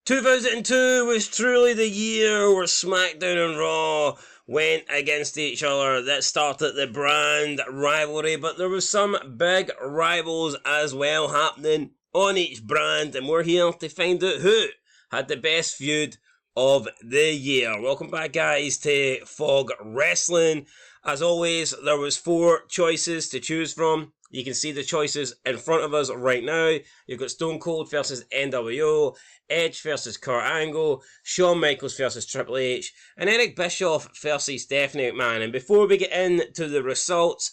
2002 was truly the year where SmackDown and Raw went against each other. That started the brand rivalry, but there was some big rivals as well happening on each brand, and we're here to find out who had the best feud of the year. Welcome back, guys, to Fog Wrestling. As always, there was 4 choices to choose from. You can see the choices in front of us right now. You've got Stone Cold versus NWO, Edge versus Kurt Angle, Shawn Michaels versus Triple H, and Eric Bischoff versus Stephanie McMahon. And before we get into the results,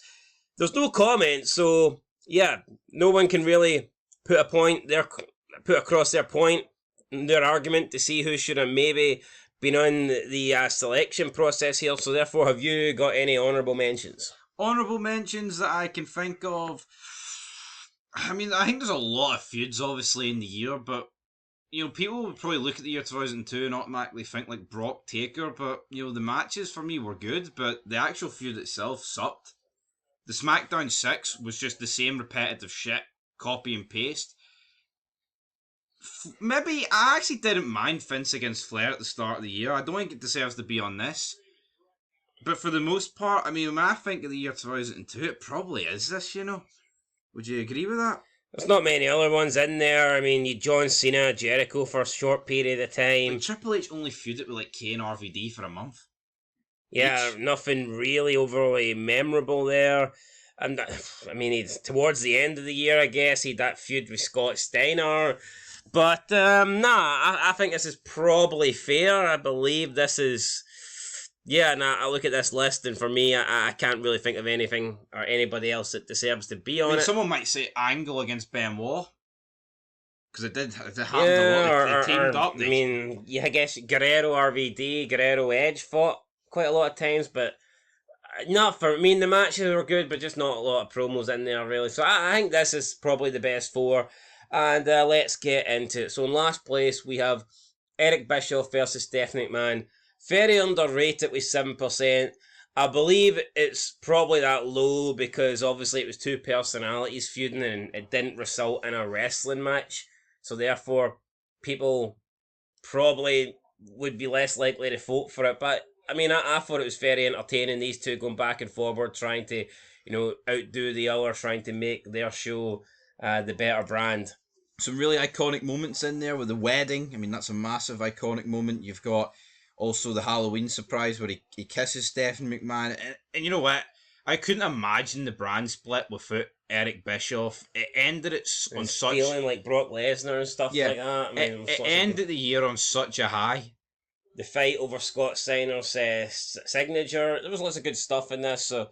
there's no comments, so yeah, no one can really put across their point, their argument to see who should have maybe been on the selection process here. So therefore, have you got any honourable mentions? Honourable mentions that I can think of. I mean, I think there's a lot of feuds obviously in the year, but people would probably look at the year 2002 and automatically think like Brock Taker, but the matches for me were good, but the actual feud itself sucked. The SmackDown 6 was just the same repetitive shit, copy and paste. Maybe I actually didn't mind Vince against Flair at the start of the year. I don't think it deserves to be on this. But for the most part, I mean, when I think of the year 2002, it probably is this, Would you agree with that? There's not many other ones in there. I mean, you John Cena, Jericho for a short period of time. Like, Triple H only feuded with Kane RVD for a month. Yeah, nothing really overly memorable there. And I mean, he's towards the end of the year, I guess, he had that feud with Scott Steiner. But, I think this is probably fair. I believe this is... Yeah, I look at this list, and for me, I can't really think of anything or anybody else that deserves to be on it. Someone might say Angle against Benoit, because it happened a lot. They teamed up. I guess Guerrero RVD, Guerrero Edge fought quite a lot of times, but not for... I mean, the matches were good, but just not a lot of promos in there, really. So I think this is probably the best 4, and let's get into it. So in last place, we have Eric Bischoff versus Stephanie McMahon. Very underrated with 7%. I believe it's probably that low because obviously it was 2 personalities feuding and it didn't result in a wrestling match. So therefore, people probably would be less likely to vote for it. But I mean, I thought it was very entertaining, these two going back and forward, trying to, outdo the other, trying to make their show the better brand. Some really iconic moments in there with the wedding. I mean, that's a massive iconic moment. You've got also the Halloween surprise where he kisses Stephanie McMahon. And you know what? I couldn't imagine the brand split without Eric Bischoff. It ended on such... feeling like Brock Lesnar and stuff like that. I mean, it ended the year on such a high. The fight over Scott Steiner's signature. There was lots of good stuff in this. So,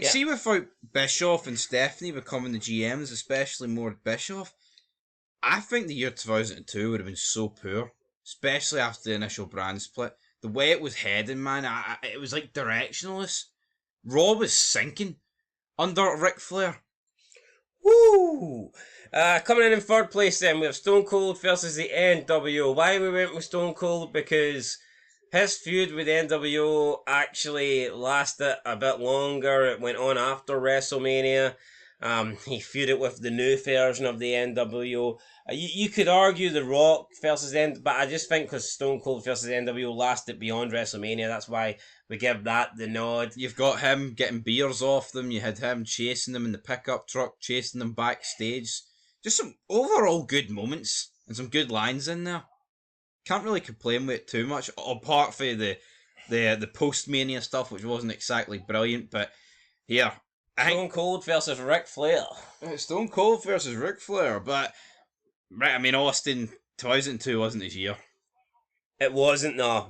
see, without Bischoff and Stephanie becoming the GMs, especially more Bischoff, I think the year 2002 would have been so poor, especially after the initial brand split. The way it was heading, man, it was like directionless. Raw was sinking under Ric Flair. Woo! Coming in 3rd place then, we have Stone Cold versus the NWO. Why we went with Stone Cold? Because his feud with NWO actually lasted a bit longer. It went on after WrestleMania. He feuded with the new version of the NWO. You could argue The Rock versus but I just think because Stone Cold versus NWO lasted beyond WrestleMania, that's why we give that the nod. You've got him getting beers off them. You had him chasing them in the pickup truck, chasing them backstage. Just some overall good moments and some good lines in there. Can't really complain with it too much, apart from the post-Mania stuff, which wasn't exactly brilliant, but yeah. Stone Cold versus Ric Flair. Stone Cold versus Ric Flair, but Austin 2002 wasn't his year. It wasn't, no.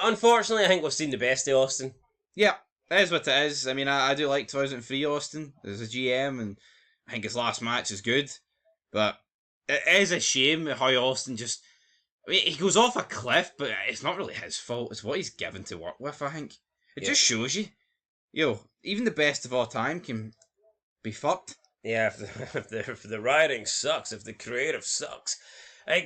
Unfortunately, I think we've seen the best of Austin. Yeah, that is what it is. I mean, I do like 2003 Austin as a GM, and I think his last match is good, but it is a shame how Austin just... I mean, he goes off a cliff, but it's not really his fault. It's what he's given to work with, I think. It just shows you. Even the best of all time can be fucked. Yeah, if the writing sucks, if the creative sucks.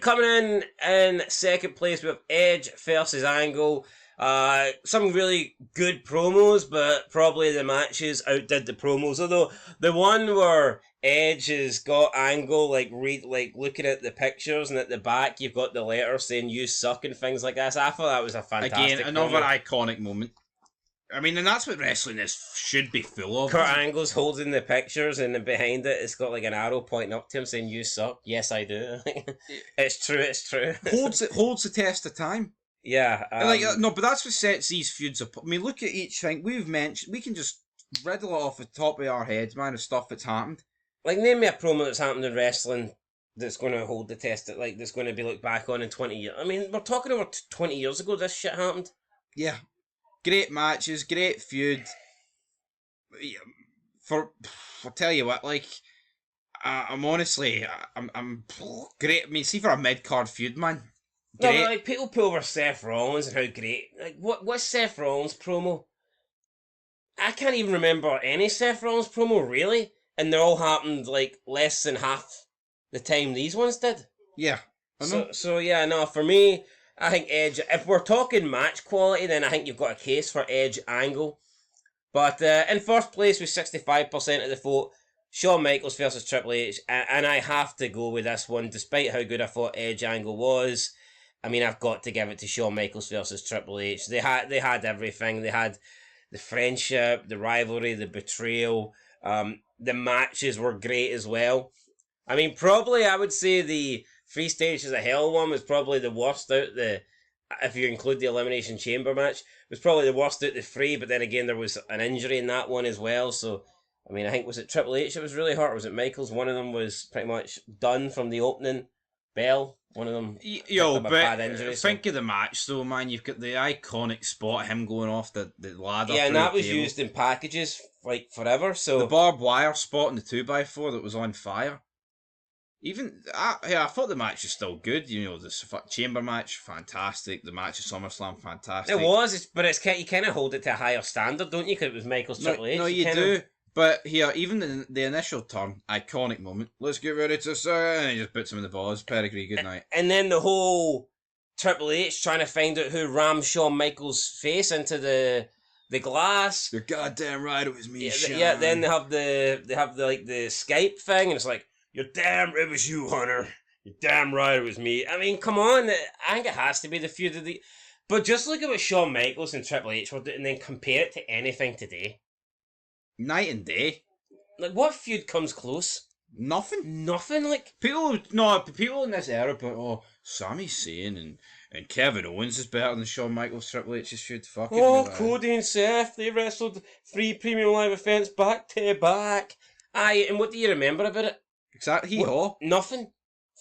Coming in 2nd place, we have Edge versus Angle. Some really good promos, but probably the matches outdid the promos. Although the one where Edge has got Angle, like looking at the pictures, and at the back you've got the letter saying "You suck" and things like that. So I thought that was a Again, fantastic another promo. iconic moment. I mean, and that's what wrestling should be full of. Kurt Angle's holding the pictures, and then behind it, it's got like an arrow pointing up to him saying "You suck." Yes, I do. It's true. It's true. holds the test of time. Yeah. No, but that's what sets these feuds apart. I mean, look at each thing we've mentioned. We can just riddle it off the top of our heads, man, of stuff that's happened. Like, name me a promo that's happened in wrestling that's going to hold the test, that's going to be looked back on in 20 years. I mean, we're talking over 20 years ago this shit happened. Yeah, great matches, great feud. I'll tell you what, like, I'm honestly, I'm great. I mean, see for a mid card feud, man. Great. No, but like, people pull over Seth Rollins and how great. Like, what's Seth Rollins promo? I can't even remember any Seth Rollins promo, really. And they all happened, like, less than half the time these ones did. Yeah. So yeah, no, for me, I think Edge, if we're talking match quality, then I think you've got a case for Edge Angle. But in first place with 65% of the vote, Shawn Michaels versus Triple H. And I have to go with this one, despite how good I thought Edge Angle was. I mean, I've got to give it to Shawn Michaels versus Triple H. They had everything. They had the friendship, the rivalry, the betrayal. The matches were great as well. I mean, probably I would say the 3 Stages of Hell one was probably the worst out the, if you include the Elimination Chamber match, was probably the worst out the 3, but then again there was an injury in that one as well, so, I mean, I think, was it Triple H that was really hurt, or was it Michaels? One of them was pretty much done from the opening bell. One of them but bad injury, think of the match though, man. You've got the iconic spot, him going off the ladder. Yeah, and that was used in packages, like, forever, so... The barbed wire spot in the 2x4 that was on fire. Even, I thought the match was still good. You know, the chamber match, fantastic. The match at SummerSlam, fantastic. It was, but you kind of hold it to a higher standard, don't you? Because it was Michael's Triple H. No, you do. But here, even the initial turn, iconic moment. Let's get ready to say, and he just puts him in the balls. Pedigree, good night. And then the whole Triple H trying to find out who rammed Shawn Michaels' face into the glass. You're goddamn right, it was me. Yeah. Then they have the Skype thing, and it's like, you're damn, it was you, Hunter. You're damn right, it was me. I mean, come on, I think it has to be the feud of the. But just look at what Shawn Michaels and Triple H were doing, and then compare it to anything today. Night and day. Like, what feud comes close? Nothing. Like, people in this era, but Sami Zayn and Kevin Owens is better than Shawn Michaels Triple H's feud. Fucking. Cody and Seth, they wrestled 3 premium live events back to back. Aye, and what do you remember about it? Exactly. Nothing.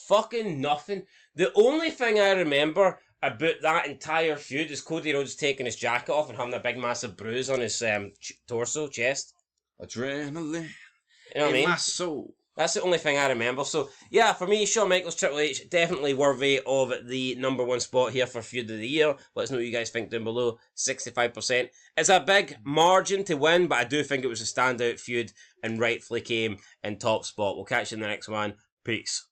Fucking nothing. The only thing I remember about that entire feud is Cody Rhodes taking his jacket off and having a big massive bruise on his torso, chest. Adrenaline. You know what I mean? My soul. That's the only thing I remember. So, yeah, for me, Shawn Michaels, Triple H, definitely worthy of the number 1 spot here for Feud of the Year. Let us know what you guys think down below. 65%. It's a big margin to win, but I do think it was a standout feud and rightfully came in top spot. We'll catch you in the next one. Peace.